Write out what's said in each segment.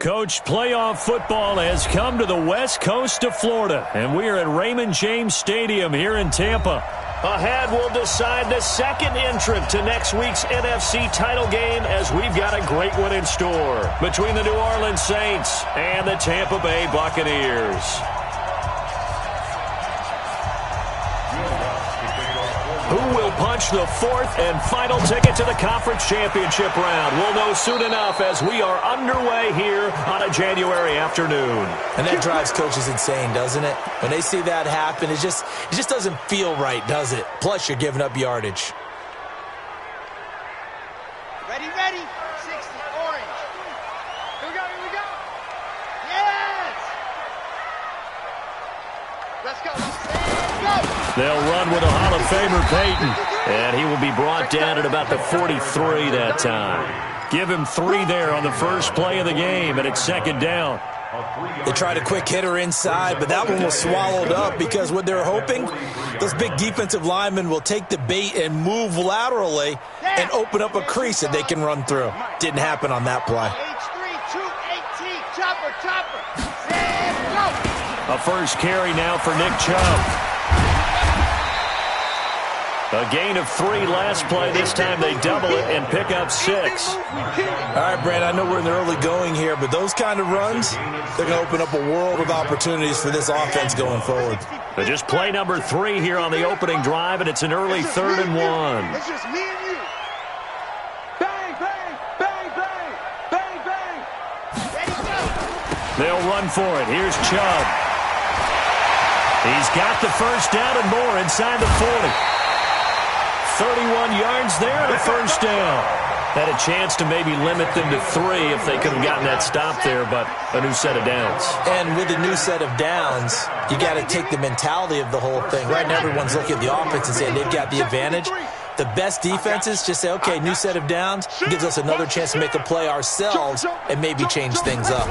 Coach, playoff football has come to the west coast of Florida, and we are at Raymond James Stadium here in Tampa. Ahead, we'll decide the second entrant to next week's NFC title game, as we've got a great one in store between the New Orleans Saints and the Tampa Bay Buccaneers. Who will punch the fourth and final ticket to the conference championship round? We'll know soon enough as we are underway here on a January afternoon. And that drives coaches insane, doesn't it? When they see that happen, it just doesn't feel right, does it? Plus, you're giving up yardage. Ready? 60, orange. Here we go. Yes! Let's go. They'll run with a Hall of Famer, Peyton, and he will be brought down at about the 43 that time. Give him 3 there on the first play of the game, and it's second down. They tried a quick hitter inside, but that one was swallowed up because what they're hoping, those big defensive linemen will take the bait and move laterally and open up a crease that they can run through. Didn't happen on that play. H3, 218, chopper. Sam, go! A first carry now for Nick Chubb. A gain of 3 last play. This time they double it and pick up 6. All right, Brad, I know we're in the early going here, but those kind of runs, they're going to open up a world of opportunities for this offense going forward. But just play number 3 here on the opening drive, and it's an early 3rd and 1. It's just me and you. Bang, bang, bang, bang, bang, bang. Ready, go. They'll run for it. Here's Chubb. He's got the first down and more inside the 40. 31 yards there and a first down. Had a chance to maybe limit them to 3 if they could have gotten that stop there, but a new set of downs. And with a new set of downs, you got to take the mentality of the whole thing. Right now, everyone's looking at the offense and saying they've got the advantage. The best defenses just say, okay, new set of downs, gives us another chance to make a play ourselves and maybe change things up.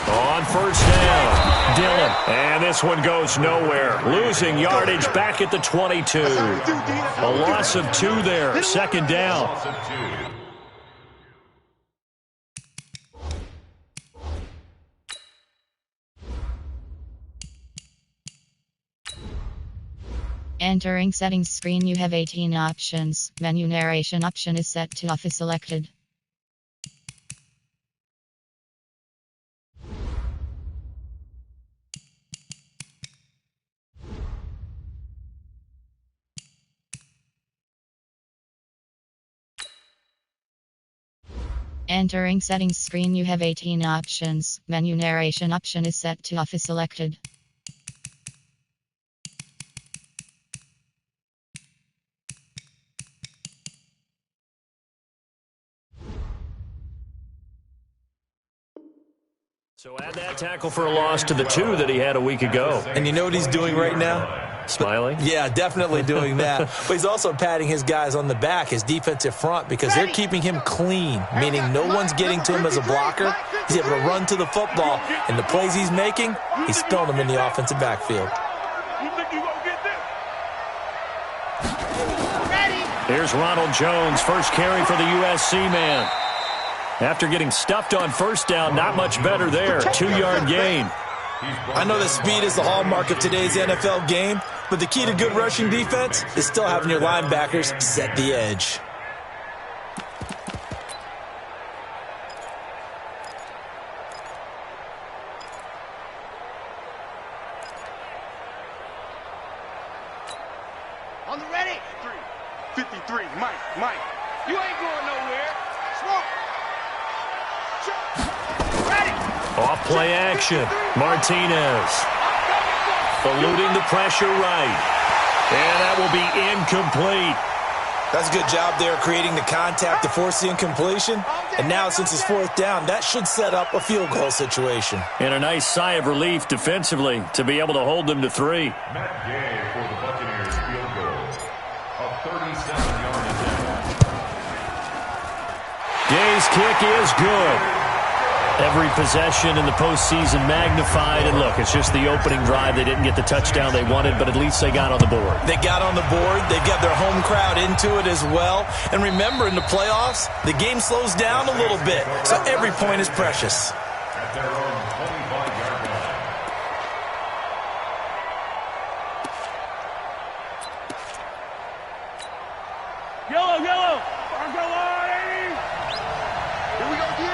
On first down, Dillon. And this one goes nowhere. Losing yardage back at the 22. A loss of 2 there. Second down. Entering settings screen, you have 18 options. Menu narration option is set to off is selected. Entering settings screen, you have 18 options. Menu narration option is set to off is selected. So add that tackle for a loss to the 2 that he had a week ago. And you know what he's doing right now? Smiling? Yeah, definitely doing that. But he's also patting his guys on the back, his defensive front, because they're keeping him clean, meaning no one's getting to him as a blocker. He's able to run to the football, and the plays he's making, he's spilling them in the offensive backfield. Here's Ronald Jones, first carry for the USC man. After getting stuffed on first down, not much better there. 2-yard gain. I know that speed is the hallmark of today's NFL game, but the key to good rushing defense is still having your linebackers set the edge. On the ready. 53, Mike. You ain't going nowhere. Smoke. Ready. Off play action. Martinez. Eluding the pressure right. And that will be incomplete. That's a good job there creating the contact to force the incompletion. And now since it's 4th down, that should set up a field goal situation. And a nice sigh of relief defensively to be able to hold them to 3. Matt Gay for the Buccaneers field goal of 37 yards. Gay's kick is good. Every possession in the postseason magnified. And look, it's just the opening drive. They didn't get the touchdown they wanted, but at least they got on the board. They got on the board. They've got their home crowd into it as well. And remember, in the playoffs, the game slows down a little bit, so every point is precious. At their own 25-yard line. Yellow, yellow. Go on, 80. Here we go, D.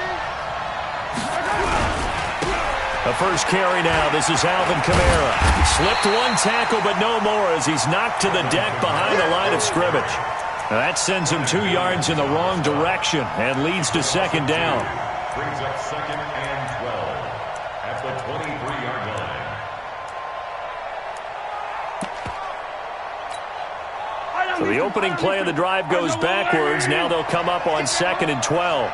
The first carry now. This is Alvin Kamara. Slipped one tackle, but no more as he's knocked to the deck behind the line of scrimmage. Now that sends him 2 yards in the wrong direction and leads to second down. Brings up second and 12 at the 23-yard line. So the opening play of the drive goes backwards. Now they'll come up on second and 12.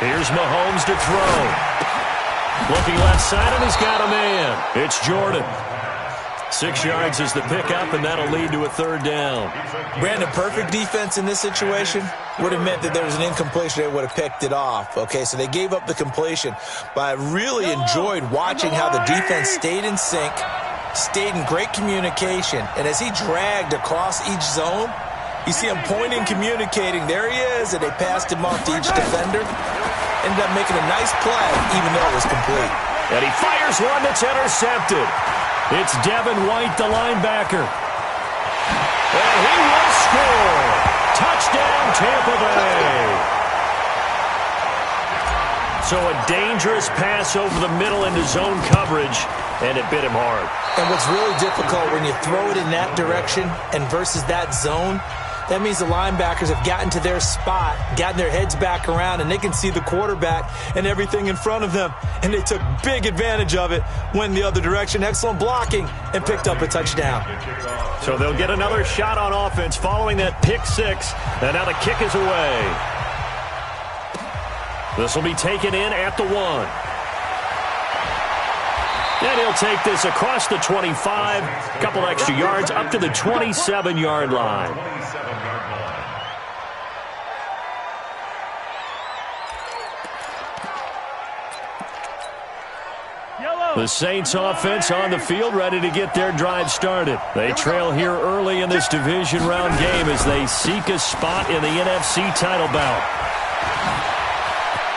Here's Mahomes to throw. Looking left side, and he's got a man. It's Jordan. 6 yards is the pickup, and that'll lead to a third down. Brandon, perfect defense in this situation would have meant that there was an incompletion. They would have picked it off. Okay, so they gave up the completion. But I really enjoyed watching how the defense stayed in sync, stayed in great communication. And as he dragged across each zone, you see him pointing, communicating. There he is, and they passed him off to each defender. Ended up making a nice play, even though it was complete. And he fires one that's intercepted. It's Devin White, the linebacker. And he will score. Touchdown, Tampa Bay. So a dangerous pass over the middle into zone coverage, and it bit him hard. And what's really difficult when you throw it in that direction and versus that zone, that means the linebackers have gotten to their spot, gotten their heads back around, and they can see the quarterback and everything in front of them. And they took big advantage of it, went the other direction, excellent blocking, and picked up a touchdown. So they'll get another shot on offense following that pick six. And now the kick is away. This will be taken in at the 1. And he'll take this across the 25, a couple extra yards, up to the 27-yard line. The Saints offense on the field, ready to get their drive started. They trail here early in this division round game as they seek a spot in the NFC title bout.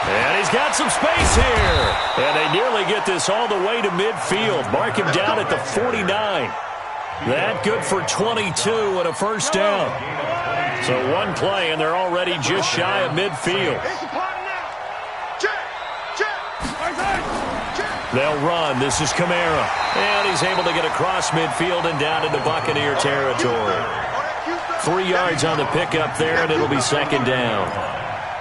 And he's got some space here. And they nearly get this all the way to midfield. Mark him down at the 49. That good for 22 and a first down. So one play, and they're already just shy of midfield. They'll run. This is Kamara. And he's able to get across midfield and down into Buccaneer territory. 3 yards on the pickup there, and it'll be second down.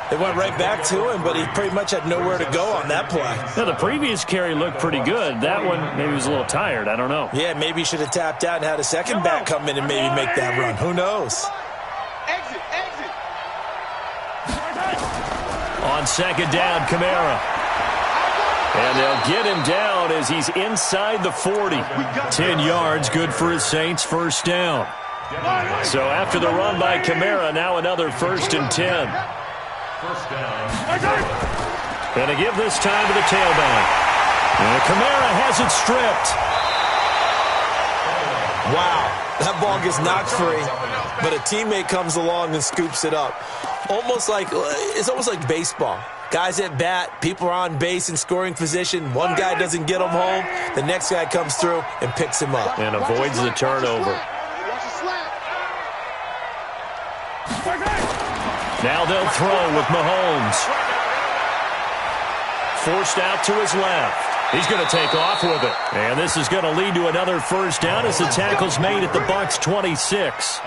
They went right back to him, but he pretty much had nowhere to go on that play. Now, the previous carry looked pretty good. That one, maybe he was a little tired. I don't know. Yeah, maybe he should have tapped out and had a second back come in and maybe make that run. Who knows? Exit, exit. On second down, Kamara. And they'll get him down as he's inside the 40. 10 yards, good for his Saints, first down. So after the run by Kamara, now another 1st and 10. First down. And to give this time to the tailback. And Kamara has it stripped. Wow, that ball gets knocked free, but a teammate comes along and scoops it up. It's almost like baseball. Guys at bat, people are on base in scoring position. One guy doesn't get him home. The next guy comes through and picks him up. And avoids the turnover. Now they'll throw with Mahomes. Forced out to his left. He's going to take off with it. And this is going to lead to another first down as the tackle's made at the Bucs 26.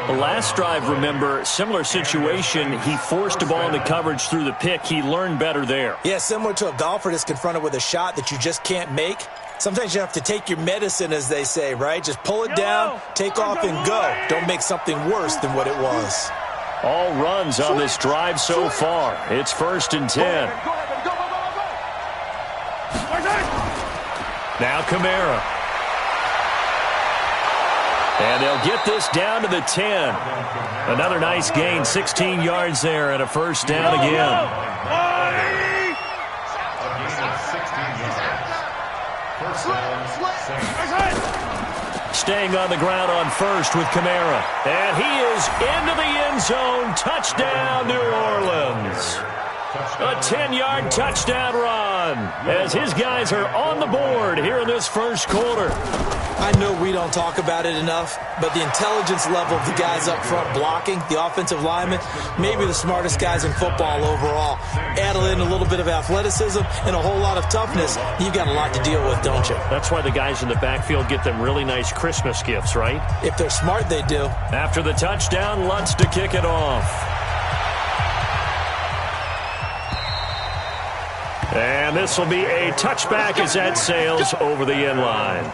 The last drive, remember, similar situation. He forced a ball into coverage through the pick. He learned better there. Yeah, similar to a golfer that's confronted with a shot that you just can't make. Sometimes you have to take your medicine, as they say, right? Just pull it down, take off, and go. Don't make something worse than what it was. All runs on this drive so far. It's 1st and 10. Now Kamara. And they'll get this down to the 10. Another nice gain, 16 yards there, and a first down again. staying on the ground on first with Kamara. And he is into the end zone. Touchdown, New Orleans. A 10-yard touchdown run as his guys are on the board here in this first quarter. I know we don't talk about it enough, but the intelligence level of the guys up front blocking, the offensive linemen, maybe the smartest guys in football overall. Add in a little bit of athleticism and a whole lot of toughness, you've got a lot to deal with, don't you? That's why the guys in the backfield get them really nice Christmas gifts, right? If they're smart, they do. After the touchdown, Lutz to kick it off. And this will be a touchback as that sails over the end line.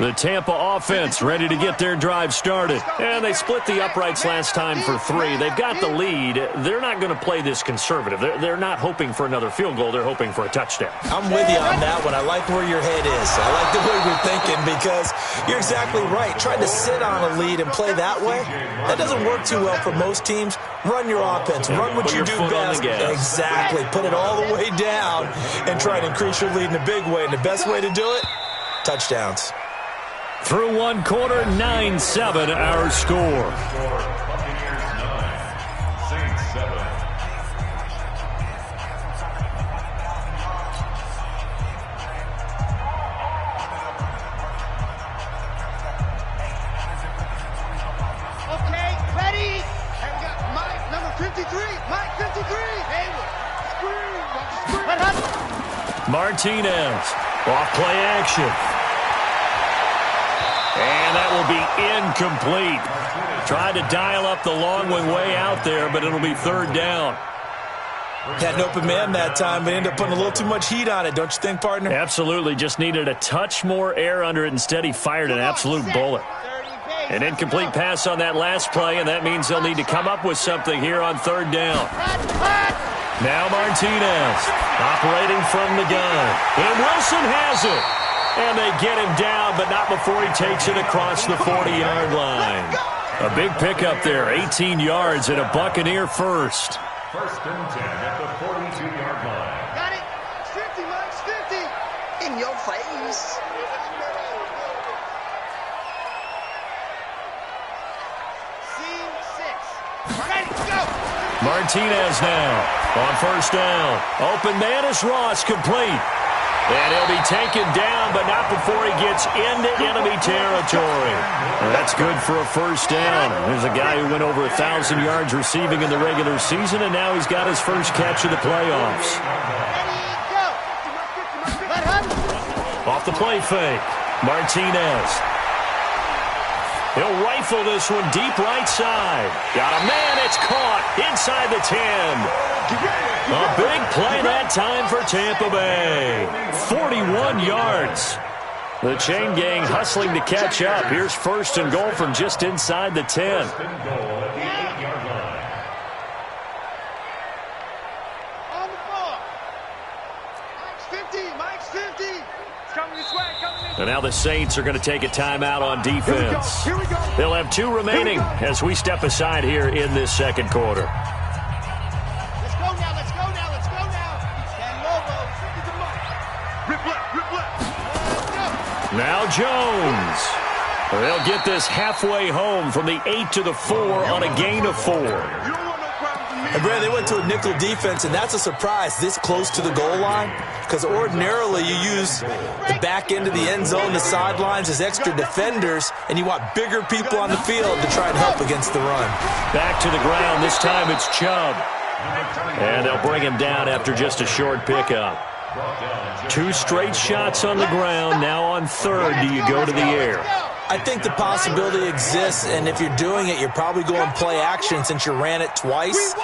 The Tampa offense ready to get their drive started. And they split the uprights last time for 3. They've got the lead. They're not going to play this conservative. They're not hoping for another field goal. They're hoping for a touchdown. I'm with you on that one. I like where your head is. I like the way you're thinking because you're exactly right. Trying to sit on a lead and play that way, that doesn't work too well for most teams. Run your offense. Run what you do best. Exactly. Put it all the way down and try to increase your lead in a big way. And the best way to do it, touchdowns. Through one quarter, 9-7 our score. Buccaneers 9, Saints 7. Okay, ready? And we got Mike, number 53. Mike, 53. Hayward. Screen. Martinez, off play action. And that will be incomplete. Tried to dial up the long one way out there, but it'll be third down. Had an open man that time, but ended up putting a little too much heat on it, don't you think, partner? Absolutely. Just needed a touch more air under it. Instead, he fired an absolute bullet. An incomplete pass on that last play, and that means they'll need to come up with something here on third down. Now Martinez operating from the gun. And Wilson has it. And they get him down, but not before he takes it across the 40-yard line. A big pickup there, 18 yards and a Buccaneer first. First and 10 at the 42-yard line. Got it. 50, Mike, 50. In your face. Scene 6. Ready, go. Martinez now on first down. Open man is Ross, complete. And he'll be taken down, but not before he gets into enemy territory. That's good for a first down. There's a guy who went over 1,000 yards receiving in the regular season, and now he's got his first catch of the playoffs. Off the play fake, Martinez. He'll rifle this one deep right side. Got a man, it's caught inside the 10. A big play that time for Tampa Bay. 41 yards. The chain gang hustling to catch up. Here's first and goal from just inside the 10. First and goal at the 8-yard line. On the ball. Mike's 50. It's coming this way, And now the Saints are going to take a timeout on defense. Here we go. They'll have 2 remaining as we step aside here in this second quarter. Let's go now. Stand low, rip left. Now Jones. They'll get this halfway home from the 8 to the 4 on a gain of 4. And Brad, they went to a nickel defense, and that's a surprise this close to the goal line because ordinarily you use the back end of the end zone, the sidelines as extra defenders, and you want bigger people on the field to try and help against the run. Back to the ground. This time it's Chubb. And they'll bring him down after just a short pickup. 2 straight shots on the ground. Now on third, do you go to the air? I think the possibility exists, and if you're doing it, you're probably going play action since you ran it twice.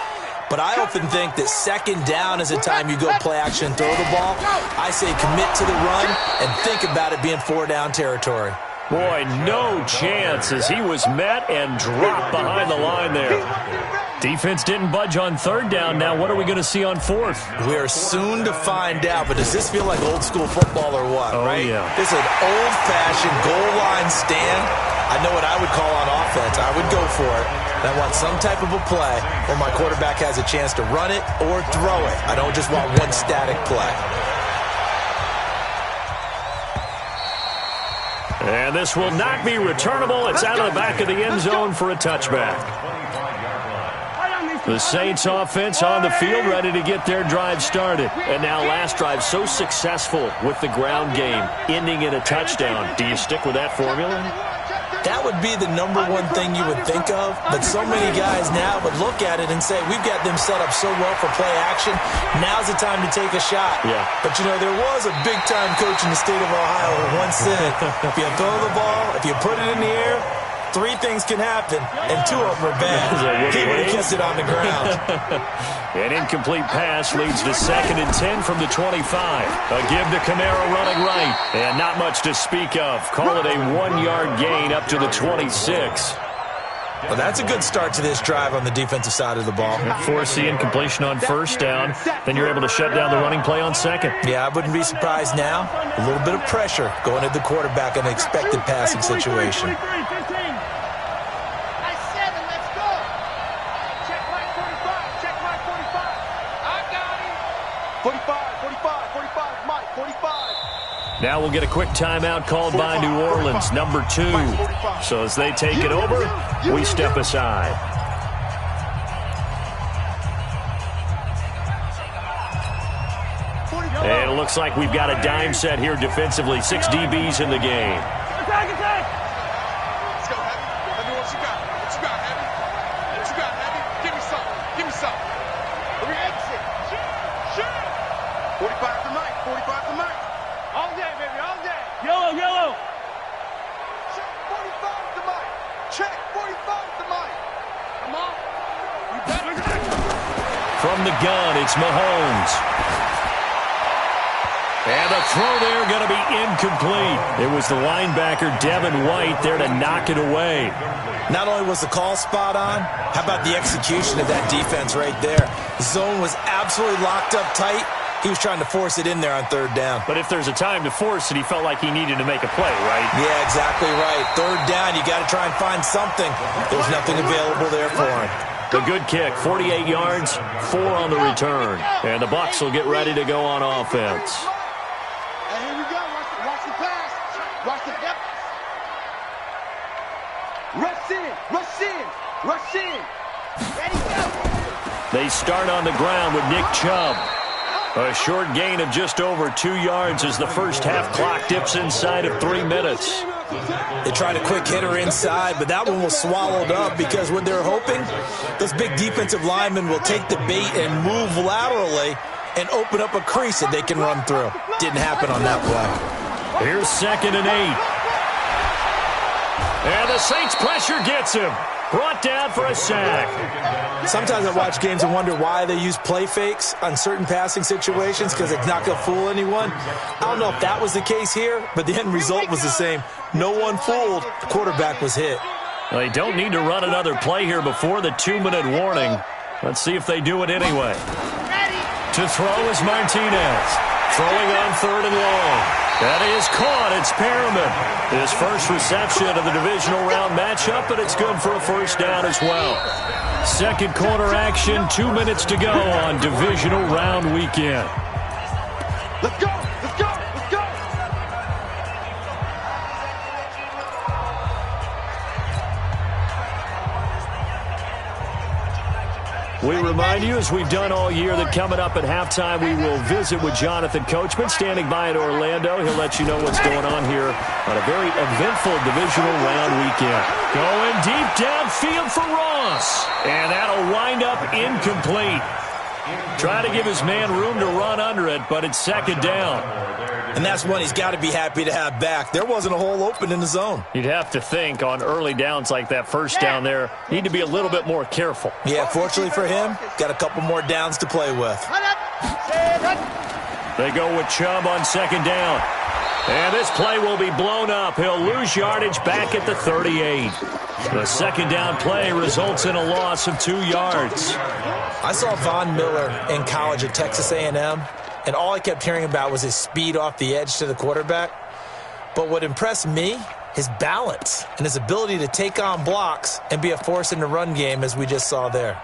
But I often think that second down is a time you go play action and throw the ball. I say commit to the run and think about it being 4-down territory. Boy, no chance as he was met and dropped behind the line there. Defense didn't budge on third down. Now what are we going to see on fourth? We are soon to find out, but does this feel like old school football or what, right? Yeah. This is an old-fashioned goal line stand. I know what I would call on offense. I would go for it. And I want some type of a play where my quarterback has a chance to run it or throw it. I don't just want one static play. And this will not be returnable. It's out of the back of the end zone for a touchback. The Saints offense on the field, ready to get their drive started. And now last drive so successful with the ground game, ending in a touchdown. Do you stick with that formula? That would be the number one thing you would think of, but so many guys now would look at it and say, we've got them set up so well for play action, now's the time to take a shot. Yeah. But, you know, there was a big-time coach in the state of Ohio who once said, if you throw the ball, if you put it in the air, 3 things can happen, and 2 of them are bad. He would have kept it on the ground. An incomplete pass leads to 2nd and 10 from the 25. A give to Kamara running right, and not much to speak of. Call it a 1-yard gain up to the 26. Well, that's a good start to this drive on the defensive side of the ball. Force the incompletion on 1st down, then you're able to shut down the running play on 2nd. Yeah, I wouldn't be surprised now. A little bit of pressure going at the quarterback in an expected passing situation. Now we'll get a quick timeout called by New Orleans, number 2. So as they take it over, we step aside. And it looks like we've got a dime set here defensively. 6 DBs in the game. Attack, attack! Let's go, Heavy. Let me know what you got. What you got, Heavy? What you got, Heavy? Give me something. Give me something. Let me exit. Shoot! 45 to Mike. 45 to Mike. All day, baby. All day. Yellow, yellow! Check 45 to Mike. Check 45 to Mike. Come on. You better. From the gun, it's Mahomes. And the throw there going to be incomplete. It was the linebacker, Devin White, there to knock it away. Not only was the call spot on, how about the execution of that defense right there? The zone was absolutely locked up tight. He was trying to force it in there on 3rd down. But if there's a time to force it, he felt like he needed to make a play, right? Yeah, exactly right. 3rd down, you got to try and find something. There's nothing available there for him. A good kick, 48 yards, 4 on the return. And the Bucs will get ready to go on offense. And here we go. Watch the pass. Watch the depth. Rush in. Rush in. Rush in. Ready, go. They start on the ground with Nick Chubb. A short gain of just over 2 yards as the first half clock dips inside of 3 minutes. They tried a quick hitter inside, but that one was swallowed up because what they're hoping, those big defensive linemen will take the bait and move laterally and open up a crease that they can run through. Didn't happen on that play. Here's 2nd and 8. And the Saints pressure gets him. Brought down for a sack. Sometimes I watch games and wonder why they use play fakes on certain passing situations because it's not going to fool anyone. I don't know if that was the case here, but the end result was the same. No one fooled. The quarterback was hit. They don't need to run another play here before the 2-minute warning. Let's see if they do it anyway. To throw is Martinez. Throwing on 3rd and long. That is caught. It's Perriman. His first reception of the divisional round matchup, but it's good for a 1st down as well. 2nd quarter action, 2 minutes to go on divisional round weekend. Let's go. Let's go. Let's go. We remind you, as we've done all year, that coming up at halftime, we will visit with Jonathan Coachman, standing by at Orlando. He'll let you know what's going on here on a very eventful divisional round weekend. Going deep downfield for Ross. And that'll wind up incomplete. Try to give his man room to run under it, but it's 2nd down. And that's one he's got to be happy to have back. There wasn't a hole open in the zone. You'd have to think on early downs like that 1st down there, need to be a little bit more careful. Yeah, fortunately for him, got a couple more downs to play with. They go with Chubb on 2nd down. And this play will be blown up. He'll lose yardage back at the 38. The 2nd down play results in a loss of 2 yards. I saw Von Miller in college at Texas A&M, and all I kept hearing about was his speed off the edge to the quarterback. But what impressed me, his balance and his ability to take on blocks and be a force in the run game, as we just saw there.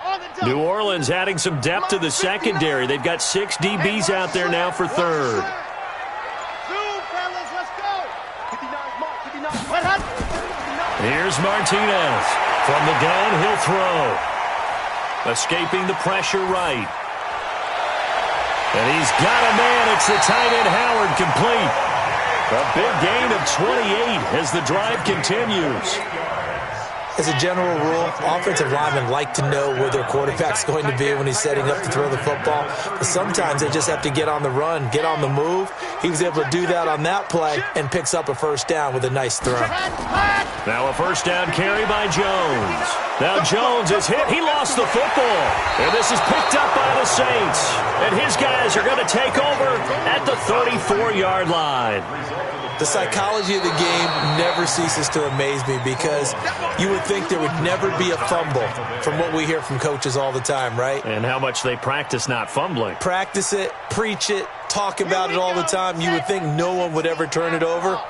On the New Orleans adding some depth to the secondary. They've got 6 DBs out there now for third. Here's Martinez. From the gun, he'll throw. Escaping the pressure right. And he's got a man. It's the tight end Howard, complete. A big gain of 28 as the drive continues. As a general rule, offensive linemen like to know where their quarterback's going to be when he's setting up to throw the football. But sometimes they just have to get on the run, get on the move. He was able to do that on that play and picks up a first down with a nice throw. Now a first down carry by Jones. Now Jones is hit. He lost the football. And this is picked up by the Saints. And his guys are going to take over at the 34-yard line. The psychology of the game never ceases to amaze me because you would think there would never be a fumble from what we hear from coaches all the time, right? And how much they practice not fumbling. Practice it, preach it, talk about it all the time. You would think no one would ever turn it over.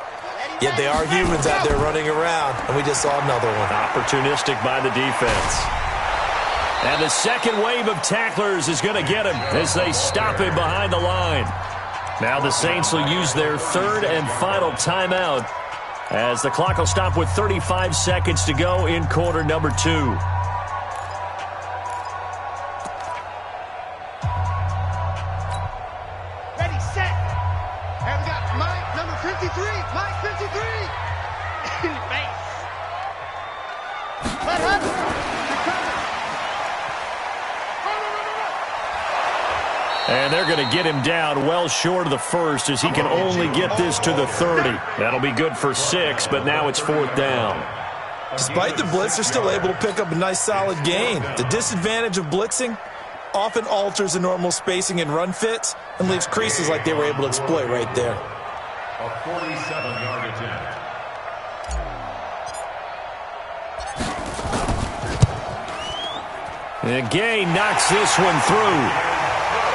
Yet they are humans out there running around, and we just saw another one. Opportunistic by the defense. And the second wave of tacklers is going to get him as they stop him behind the line. Now the Saints will use their third and final timeout as the clock will stop with 35 seconds to go in quarter number 2. Ready, set. And we got Mike, number 53. Mike, 53. Base. Let him. And they're going to get him down well short of the first as he can only get this to the 30. That'll be good for 6, but now it's 4th down. Despite the blitz, they're still able to pick up a nice solid gain. The disadvantage of blitzing often alters the normal spacing and run fits and leaves creases like they were able to exploit right there. A 47-yard attempt. And Gay knocks this one through.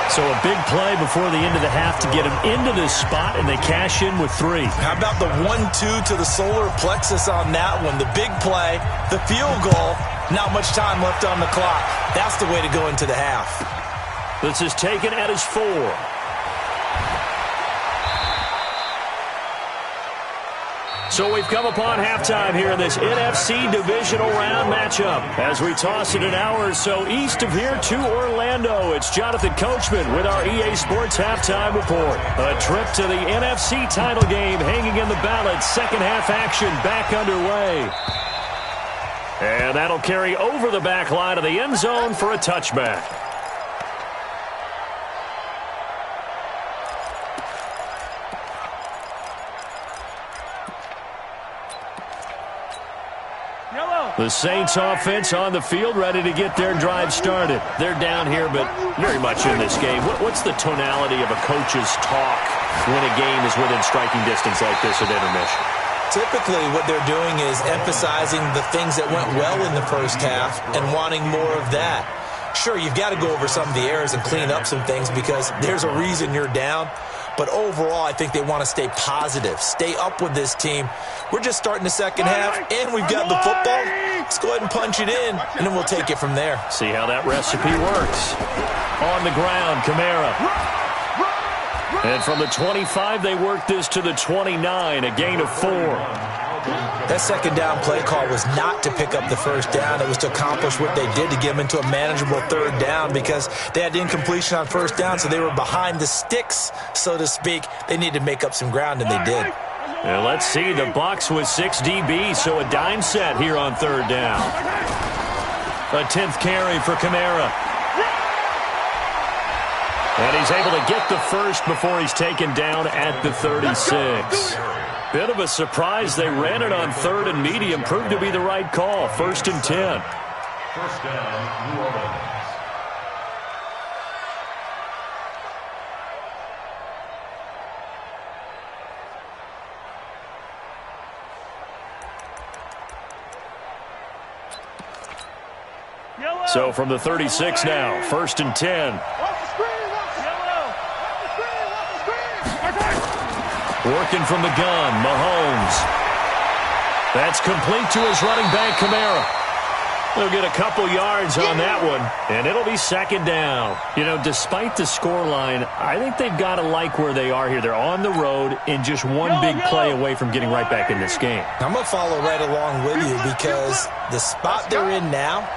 So a big play before the end of the half to get him into this spot, and they cash in with 3. How about the 1-2 to the solar plexus on that one? The big play, the field goal, not much time left on the clock. That's the way to go into the half. This is taken at his 4. So we've come upon halftime here in this NFC divisional round matchup. As we toss it an hour or so east of here to Orlando, it's Jonathan Coachman with our EA Sports Halftime Report. A trip to the NFC title game hanging in the balance. Second half action back underway. And that'll carry over the back line of the end zone for a touchback. The Saints offense on the field, ready to get their drive started. They're down here, but very much in this game. What's the tonality of a coach's talk when a game is within striking distance like this at intermission? Typically, what they're doing is emphasizing the things that went well in the first half and wanting more of that. Sure, you've got to go over some of the errors and clean up some things because there's a reason you're down. But overall, I think they want to stay positive, stay up with this team. We're just starting the second half, and we've got the football. Let's go ahead and punch it in, and then we'll take it from there. See how that recipe works. On the ground, Kamara. And from the 25, they work this to the 29, a gain of 4. That second down play call was not to pick up the first down. It was to accomplish what they did to get them into a manageable third down because they had incompletion on first down, so they were behind the sticks, so to speak. They needed to make up some ground, and they did. Now let's see, the Bucs with 6 DBs, so a dime set here on third down. A 10th carry for Kamara. And he's able to get the first before he's taken down at the 36. Bit of a surprise. They ran it on third and medium. Proved to be the right call. 1st and 10. First down, New Orleans. So from the 36 now, 1st and 10. Working from the gun, Mahomes. That's complete to his running back, Kamara. They'll get a couple yards on that one, and it'll be second down. You know, despite the scoreline, I think they've got to like where they are here. They're on the road and just one big play away from getting right back in this game. I'm going to follow right along with you because the spot they're in now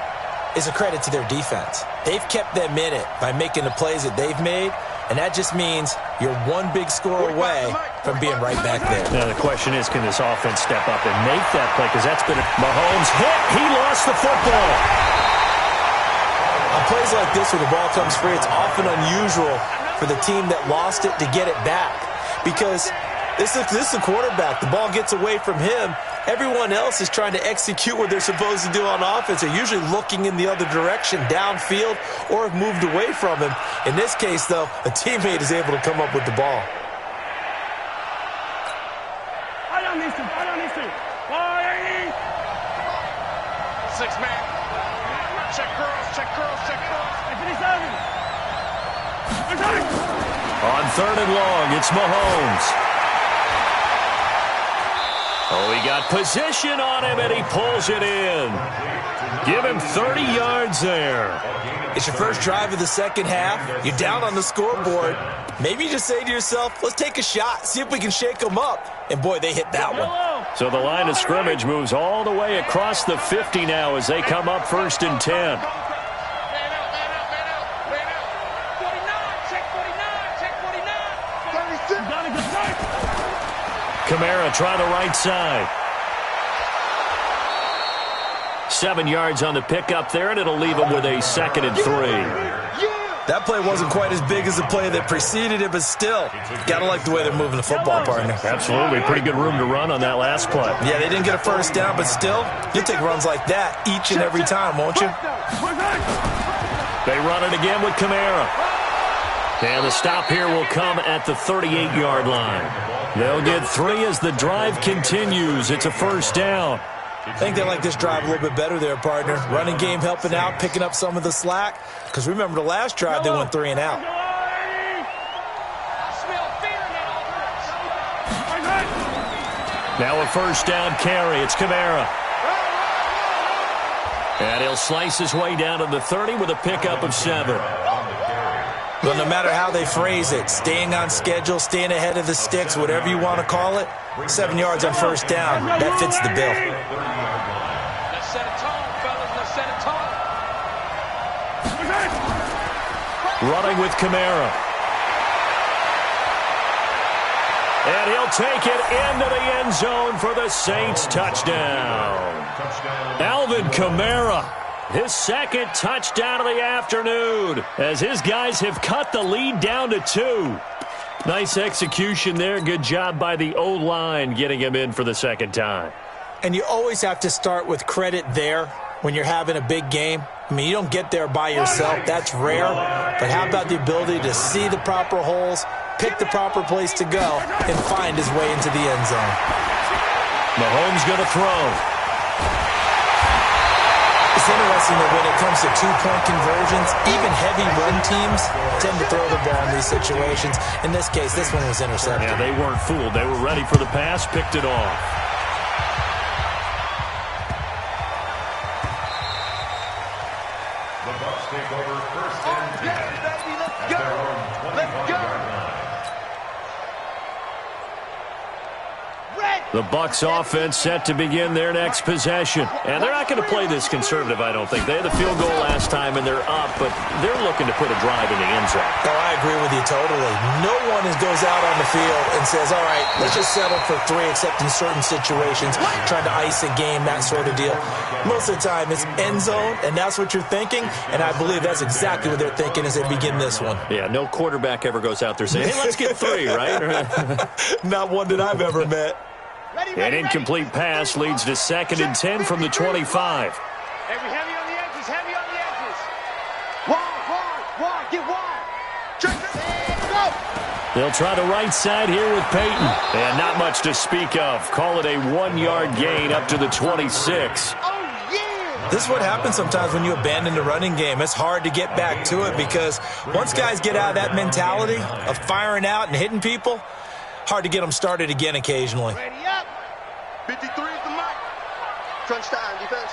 is a credit to their defense. They've kept them in it by making the plays that they've made, and that just means you're one big score away from being right back there. Now, the question is, can this offense step up and make that play? Because that's been Mahomes hit. He lost the football. On plays like this where the ball comes free, it's often unusual for the team that lost it to get it back. Because this is the quarterback. The ball gets away from him. Everyone else is trying to execute what they're supposed to do on offense. They're usually looking in the other direction, downfield, or have moved away from him. In this case, though, a teammate is able to come up with the ball. I don't need to. Six-man. Check curls, check curls, check curls. On 3rd and long, it's Mahomes. Oh, he got position on him, and he pulls it in. Give him 30 yards there. It's your first drive of the second half. You're down on the scoreboard. Maybe you just say to yourself, let's take a shot, see if we can shake them up. And, boy, they hit that one. So the line of scrimmage moves all the way across the 50 now as they come up 1st and 10. Kamara trying the right side. 7 yards on the pickup there, and it'll leave him with a 2nd and 3. That play wasn't quite as big as the play that preceded it, but still, got to like the way they're moving the football, partner. Absolutely. Pretty good room to run on that last play. Yeah, they didn't get a first down, but still, you'll take runs like that each and every time, won't you? They run it again with Kamara. And the stop here will come at the 38-yard line. They'll get 3 as the drive continues. It's a first down. I think they like this drive a little bit better there, partner. Running game helping out, picking up some of the slack. Because remember, the last drive, they went 3 and out. Now a first down carry. It's Kamara. And he'll slice his way down to the 30 with a pickup of 7. Well, no matter how they phrase it, staying on schedule, staying ahead of the sticks, whatever you want to call it, 7 yards on first down, that fits the bill. Let's set a tone, fellas. Let's set a tone. Running with Kamara. And he'll take it into the end zone for the Saints touchdown. Alvin Kamara. His 2nd touchdown of the afternoon as his guys have cut the lead down to 2. Nice execution there. Good job by the O-line getting him in for the 2nd time. And you always have to start with credit there when you're having a big game. I mean, you don't get there by yourself. That's rare. But how about the ability to see the proper holes, pick the proper place to go, and find his way into the end zone? Mahomes going to throw. It's interesting that when it comes to two-point conversions, even heavy run teams tend to throw the ball in these situations. In this case, this one was intercepted. Yeah, they weren't fooled. They were ready for the pass, picked it off. The Bucs take over 1st and 10. Let's go. Let's go. The Bucs offense set to begin their next possession. And they're not going to play this conservative, I don't think. They had the field goal last time, and they're up, but they're looking to put a drive in the end zone. Oh, I agree with you totally. No one goes out on the field and says, all right, let's just settle for 3, except in certain situations, trying to ice a game, that sort of deal. Most of the time, it's end zone, and that's what you're thinking, and I believe that's exactly what they're thinking as they begin this one. Yeah, no quarterback ever goes out there saying, hey, let's get 3, right? Not one that I've ever met. An incomplete pass leads to 2nd and 10 from the 25. Heavy on the edges, heavy on the edges. Wide, get wide. Check it, go. They'll try the right side here with Peyton. And not much to speak of. Call it a 1-yard gain up to the 26. Oh, yeah. This is what happens sometimes when you abandon the running game. It's hard to get back to it because once guys get out of that mentality of firing out and hitting people, hard to get them started again occasionally. Ready up. 53 is the mark. Crunch time, defense.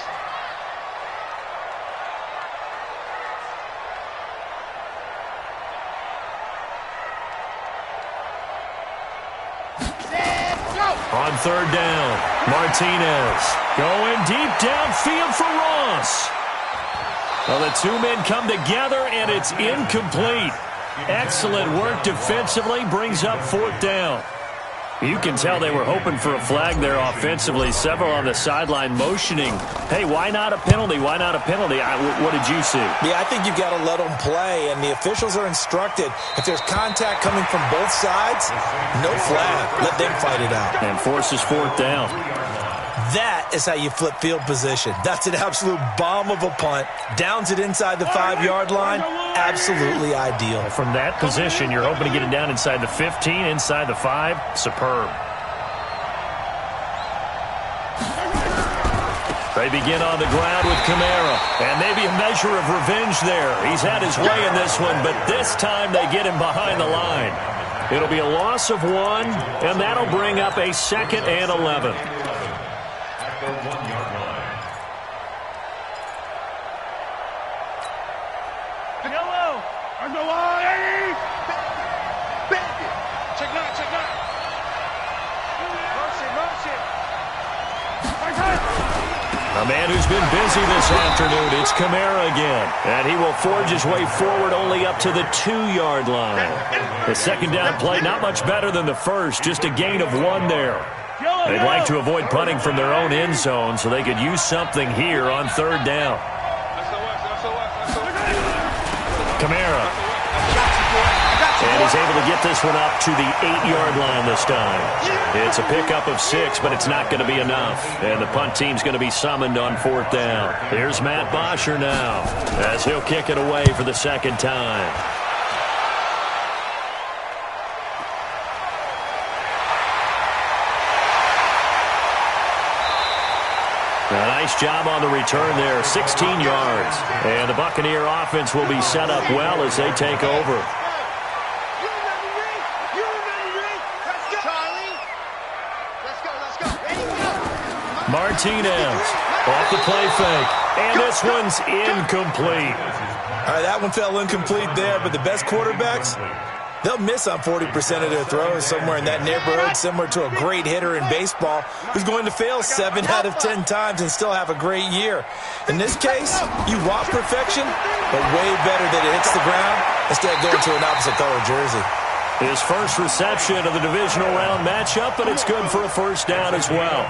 On third down, Martinez going deep downfield for Ross. Well, the two men come together, and it's incomplete. Excellent work defensively, brings up fourth down. You can tell they were hoping for a flag there offensively. Several on the sideline motioning, hey, why not a penalty? Why not a penalty? What did you see? Yeah, I think you've got to let them play, and the officials are instructed. If there's contact coming from both sides, no flag. Let them fight it out. And forces fourth down. That is how you flip field position. That's an absolute bomb of a punt. Downs it inside the 5-yard line. Absolutely ideal. From that position, you're hoping to get it down inside the 15, inside the 5. Superb. They begin on the ground with Kamara. And maybe a measure of revenge there. He's had his way in this one, but this time they get him behind the line. It'll be a loss of 1, and that'll bring up a 2nd and 11. The 1-yard line. Yellow. On the line, Eddie. Back it. Check nine. Motion. A man who's been busy this afternoon. It's Kamara again. And he will forge his way forward only up to the 2-yard line. The second down play, not much better than the first. Just a gain of 1 there. They'd like to avoid punting from their own end zone so they could use something here on third down. Kamara. And he's able to get this one up to the 8-yard line this time. It's a pickup of 6, but it's not going to be enough. And the punt team's going to be summoned on fourth down. Here's Matt Bosher now as he'll kick it away for the second time. A nice job on the return there, 16 yards. And the Buccaneer offense will be set up well as they take over. Martinez off the play fake. And this one's incomplete. All right, that one fell incomplete there, but the best quarterbacks, they'll miss on 40% of their throws, somewhere in that neighborhood, similar to a great hitter in baseball who's going to fail 7 out of 10 times and still have a great year. In this case, you want perfection, but way better that it hits the ground instead of going to an opposite color jersey. His first reception of the divisional round matchup, but it's good for a first down as well.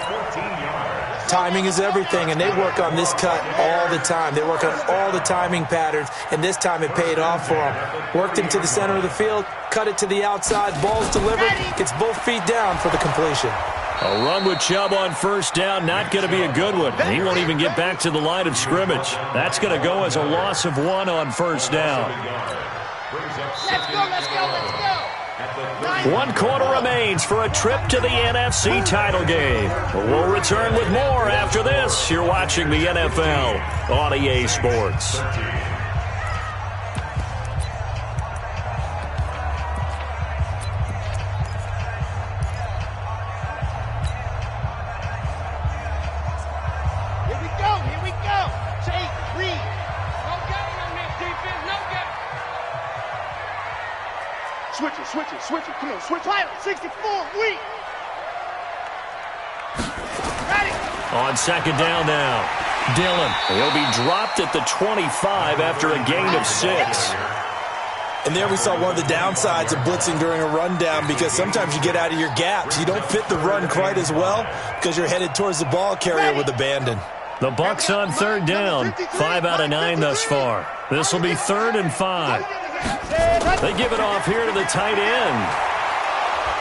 Timing is everything, and they work on this cut all the time. They work on all the timing patterns, and this time it paid off for them. Worked him to the center of the field, cut it to the outside, ball's delivered, gets both feet down for the completion. A run with Chubb on first down, not going to be a good one. He won't even get back to the line of scrimmage. That's going to go as a loss of 1 on first down. Let's go. 1 quarter remains for a trip to the NFC title game. We'll return with more after this. You're watching the NFL on EA Sports. Here we go. Take, read. No game on this defense, no game. Switch it. Come on, switch. Pilot, 64, weak. Ready. On second down now, Dillon. He'll be dropped at the 25 after a gain of 6. And there we saw one of the downsides of blitzing during a rundown, because sometimes you get out of your gaps. You don't fit the run quite as well because you're headed towards the ball carrier with abandon. The Bucs on third down, 5 out of 9 thus far. This will be 3rd and 5. They give it off here to the tight end.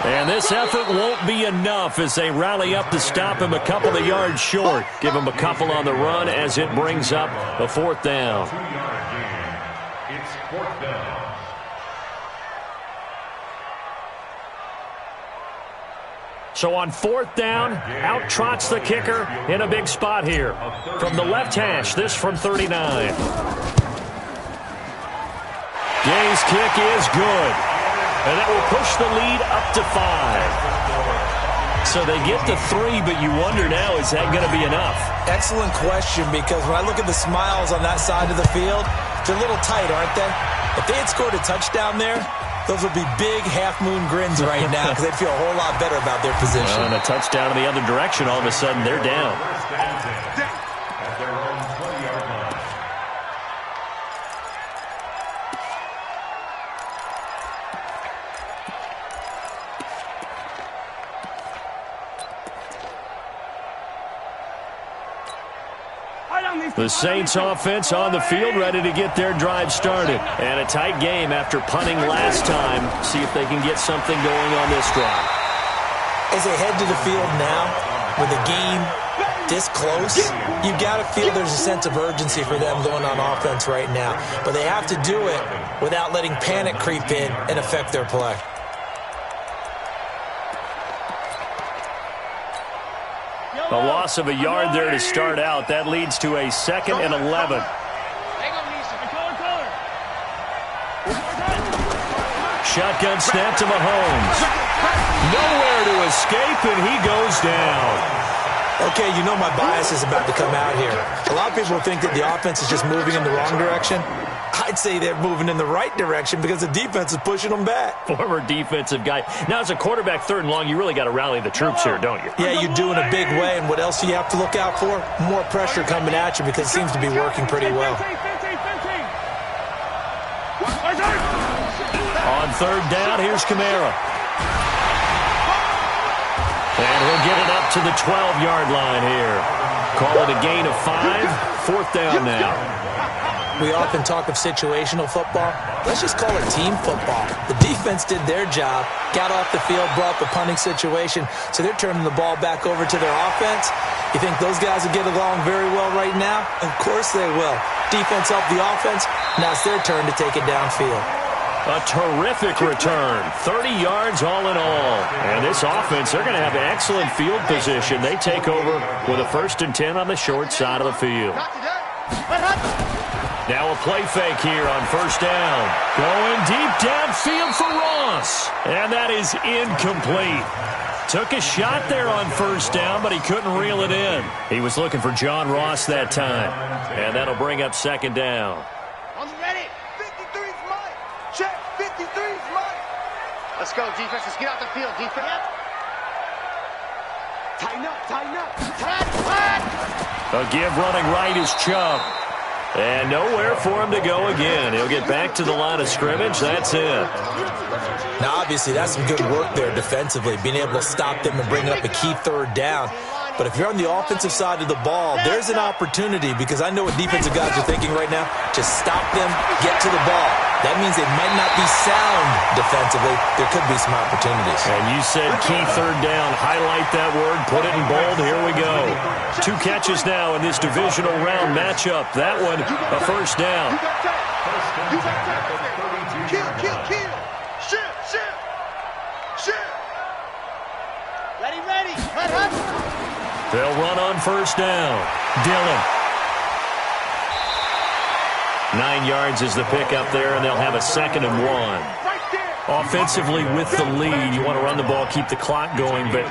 And this effort won't be enough as they rally up to stop him a couple of yards short. Give him a couple on the run as it brings up a 4th down. 2-yard gain. It's 4th down. So on 4th down, out trots the kicker in a big spot here. From the left hash, this from 39. Gay's kick is good. And that will push the lead up to 5. So they get to 3, but you wonder now, is that going to be enough? Excellent question, because when I look at the smiles on that side of the field, they're a little tight, aren't they? If they had scored a touchdown there, Those will be big half-moon grins right now because they'd feel a whole lot better about their position. And a touchdown in the other direction, all of a sudden they're down. At their own 20-yard line. The Saints offense on the field, ready to get their drive started. And a tight game after punting last time. See if they can get something going on this drive. As they head to the field now, with the game this close, you've got to feel there's a sense of urgency for them going on offense right now. But they have to do it without letting panic creep in and affect their play. A loss of a yard there to start out. That leads to a 2nd and 11. Shotgun snap to Mahomes. Nowhere to escape, and he goes down. Okay, you know my bias is about to come out here. A lot of people think that the offense is just moving in the wrong direction. I'd say they're moving in the right direction because the defense is pushing them back. Former defensive guy. Now, as a quarterback, 3rd and long, you really got to rally the troops here, don't you? Yeah, you do in a big way. And what else do you have to look out for? More pressure coming at you because it seems to be working pretty well. On 3rd down, here's Kamara. And he'll get it up to the 12-yard line here. Call it a gain of 5. 4th down now. We often talk of situational football. Let's just call it team football. The defense did their job, got off the field, brought the punting situation, so they're turning the ball back over to their offense. You think those guys will get along very well right now? Of course they will. Defense helped the offense. Now it's their turn to take it downfield. A terrific return. 30 yards all in all. And this offense, they're going to have excellent field position. They take over with a 1st and 10 on the short side of the field. Now a play fake here on 1st down. Going deep downfield for Ross. And that is incomplete. Took a shot there on 1st down, but he couldn't reel it in. He was looking for John Ross that time. And that'll bring up 2nd down. I'm ready. 53's mine. Check. 53's mine. Let's go, defense. Let's get out the field, defense. Yep. Tighten up, tighten up. A give running right is Chubb. And nowhere for him to go again. He'll get back to the line of scrimmage. That's it. Now, obviously, that's some good work there defensively, being able to stop them and bring up a key 3rd down. But if you're on the offensive side of the ball, there's an opportunity because I know what defensive guys are thinking right now. Just stop them, get to the ball. That means they might not be sound defensively. There could be some opportunities. And you said key 3rd down. Highlight that word. Put it in bold. Here we go. 2 catches now in this divisional round matchup. That one, a 1st down. Kill. Shoot. Ready. They'll run on 1st down. Dillon. 9 yards is the pickup there, and they'll have a 2nd and 1. Offensively with the lead, you want to run the ball, keep the clock going, but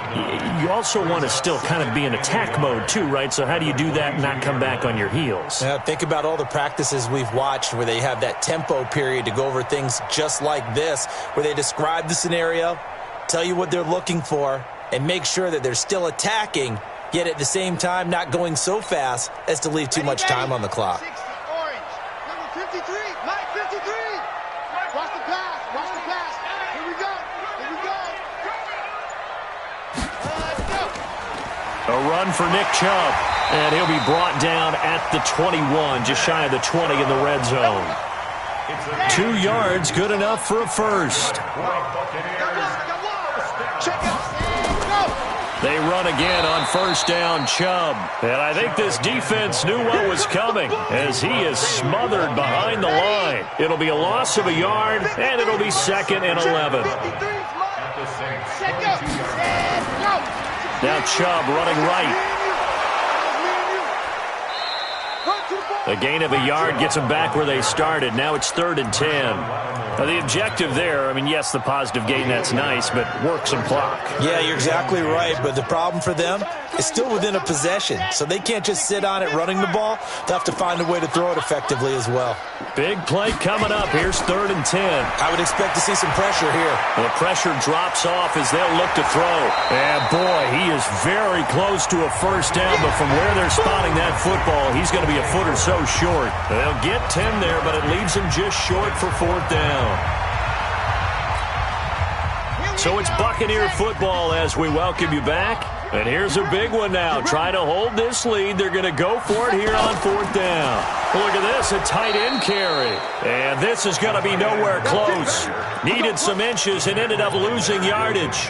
you also want to still kind of be in attack mode too, right? So how do you do that and not come back on your heels? Think about all the practices we've watched where they have that tempo period to go over things just like this, where they describe the scenario, tell you what they're looking for, and make sure that they're still attacking, yet at the same time not going so fast as to leave too much time on the clock. 60, orange. Number 53, Mike 53. Watch the pass. Here we go. A run for Nick Chubb, and he'll be brought down at the 21, just shy of the 20 in the red zone. 2 yards, good enough for a 1st. They run again on 1st down, Chubb. And I think this defense knew what was coming as he is smothered behind the line. It'll be a loss of a yard, and it'll be 2nd and 11. Now Chubb running right. A gain of a yard gets them back where they started. Now it's 3rd and 10. The objective there, I mean, yes, the positive gain, that's nice, but work some clock. Yeah, you're exactly right, but the problem for them is still within a possession, so they can't just sit on it running the ball. They'll have to find a way to throw it effectively as well. Big play coming up. Here's 3rd and 10. I would expect to see some pressure here. The pressure drops off as they'll look to throw. And, boy, he is very close to a first down, but from where they're spotting that football, he's going to be a foot or so short. They'll get 10 there, but it leaves him just short for 4th down. So it's Buccaneer football as we welcome you back. And here's a big one now. Try to hold this lead. They're going to go for it here on 4th down. Look at this, a tight end carry. And this is going to be nowhere close. Needed some inches and ended up losing yardage.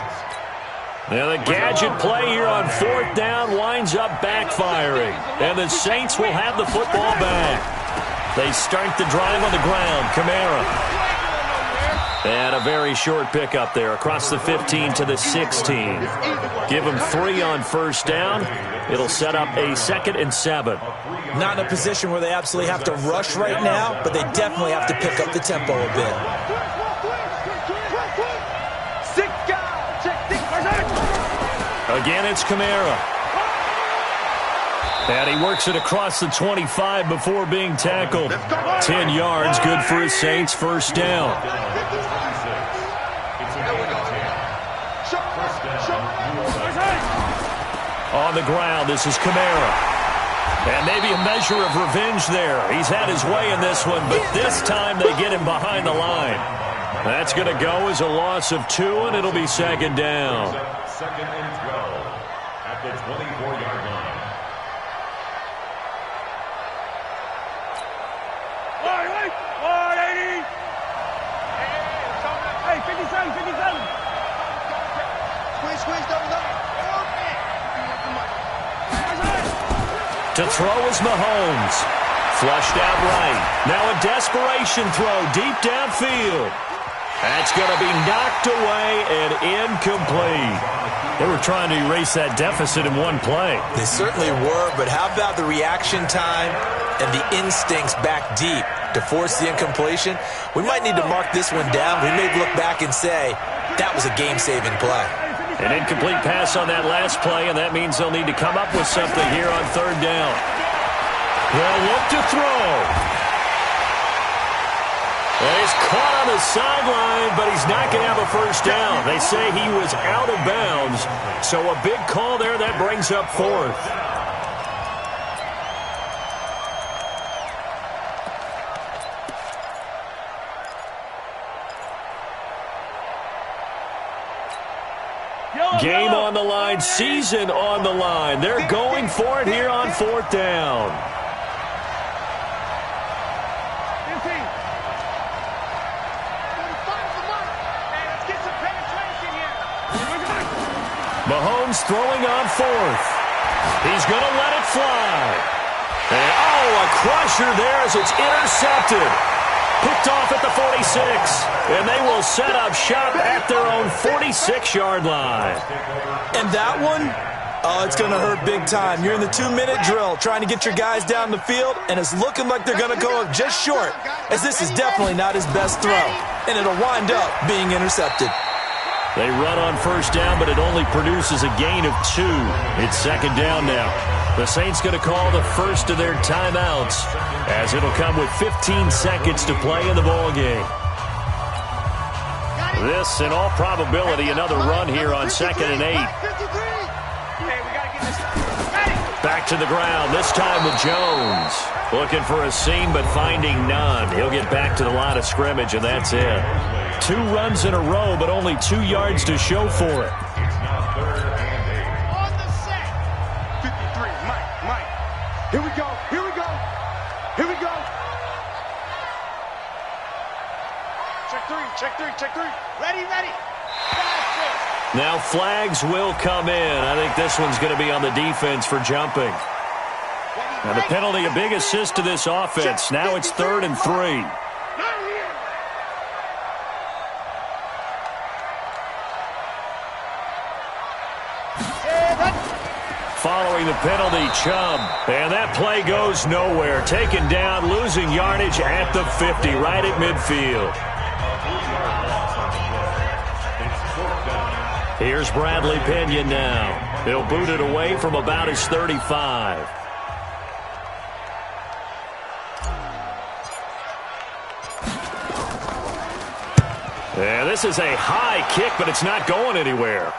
Now the gadget play here on 4th down winds up backfiring. And the Saints will have the football back. They start the drive on the ground. Kamara. And a very short pickup there across the 15 to the 16. Give them 3 on first down. It'll set up a 2nd and 7. Not in a position where they absolutely have to rush right now, but they definitely have to pick up the tempo a bit. Again, it's Kamara. And he works it across the 25 before being tackled. 10 yards, good for his Saints, first down. On the ground, this is Kamara. And maybe a measure of revenge there. He's had his way in this one, but this time they get him behind the line. That's going to go as a loss of 2, and it'll be 2nd down. 2nd and 12 at the 24-yard line. To throw is Mahomes. Flushed out right. Now a desperation throw deep downfield. That's going to be knocked away and incomplete. They were trying to erase that deficit in one play. They certainly were, but how about the reaction time and the instincts back deep to force the incompletion? We might need to mark this one down. We may look back and say, that was a game-saving play. An incomplete pass on that last play, and that means they'll need to come up with something here on 3rd down. They'll look to throw. And he's caught on the sideline, but he's not going to have a first down. They say he was out of bounds, so a big call there. That brings up 4th. Game on the line, season on the line. They're going for it here on 4th down. Mahomes throwing on 4th. He's going to let it fly. And, a crusher there as it's intercepted. Picked off at the 46, and they will set up shop at their own 46-yard line. And that one, it's going to hurt big time. You're in the 2-minute drill trying to get your guys down the field, and it's looking like they're going to go just short, as this is definitely not his best throw, and it'll wind up being intercepted. They run on first down, but it only produces a gain of 2. It's 2nd down now. The Saints going to call the first of their timeouts, as it'll come with 15 seconds to play in the ballgame. This, in all probability, another run here on 2nd and 8. Back to the ground, this time with Jones. Looking for a seam, but finding none. He'll get back to the line of scrimmage, and that's it. 2 runs in a row, but only 2 yards to show for it. It's now 3rd and 8. On the set. 53, Mike. Here we go. Check three. Ready. That's it. Now flags will come in. I think this one's going to be on the defense for jumping. Now the penalty, a big assist to this offense. Now it's 3rd and 3. Following the penalty, Chubb. And that play goes nowhere. Taken down, losing yardage at the 50, right at midfield. Here's Bradley Pinion now. He'll boot it away from about his 35. Yeah, this is a high kick, but it's not going anywhere.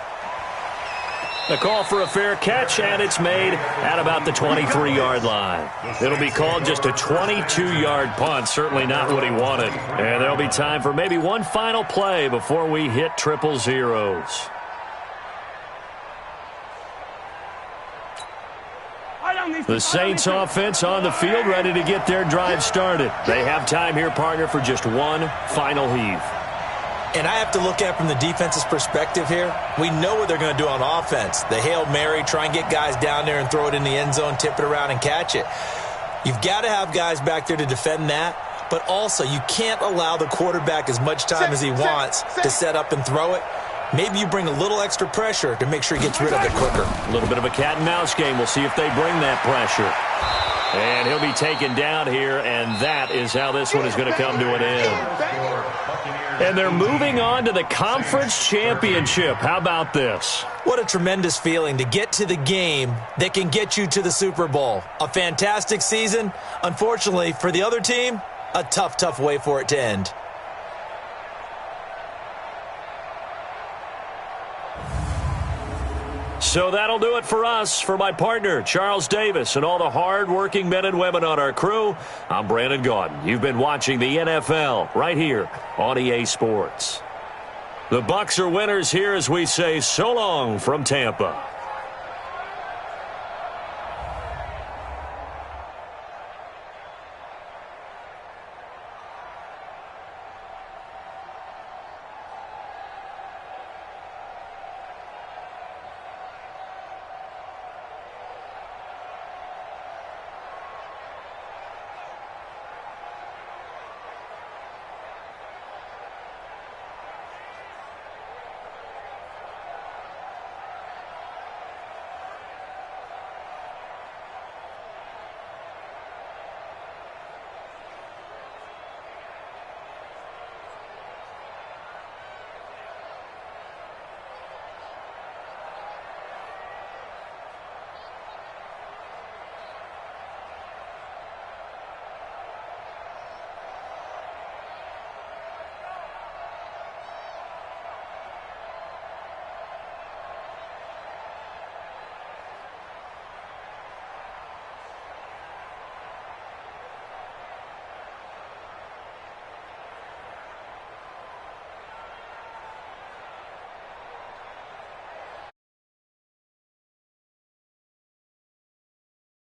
The call for a fair catch, and it's made at about the 23-yard line. It'll be called just a 22-yard punt, certainly not what he wanted. And there'll be time for maybe one final play before we hit triple zeros. The Saints offense on the field, ready to get their drive started. They have time here, partner, for just one final heave. And I have to look at it from the defense's perspective here. We know what they're going to do on offense. The Hail Mary, try and get guys down there and throw it in the end zone, tip it around and catch it. You've got to have guys back there to defend that, but also you can't allow the quarterback as much time as he wants to set up and throw it. Maybe you bring a little extra pressure to make sure he gets rid of it quicker. A little bit of a cat and mouse game. We'll see if they bring that pressure. And he'll be taken down here, and that is how this one is going to come to an end. And they're moving on to the conference championship. How about this? What a tremendous feeling to get to the game that can get you to the Super Bowl. A fantastic season. Unfortunately, for the other team, a tough, tough way for it to end. So that'll do it for us. For my partner, Charles Davis, and all the hard-working men and women on our crew, I'm Brandon Gaudin. You've been watching the NFL right here on EA Sports. The Bucs are winners here as we say so long from Tampa.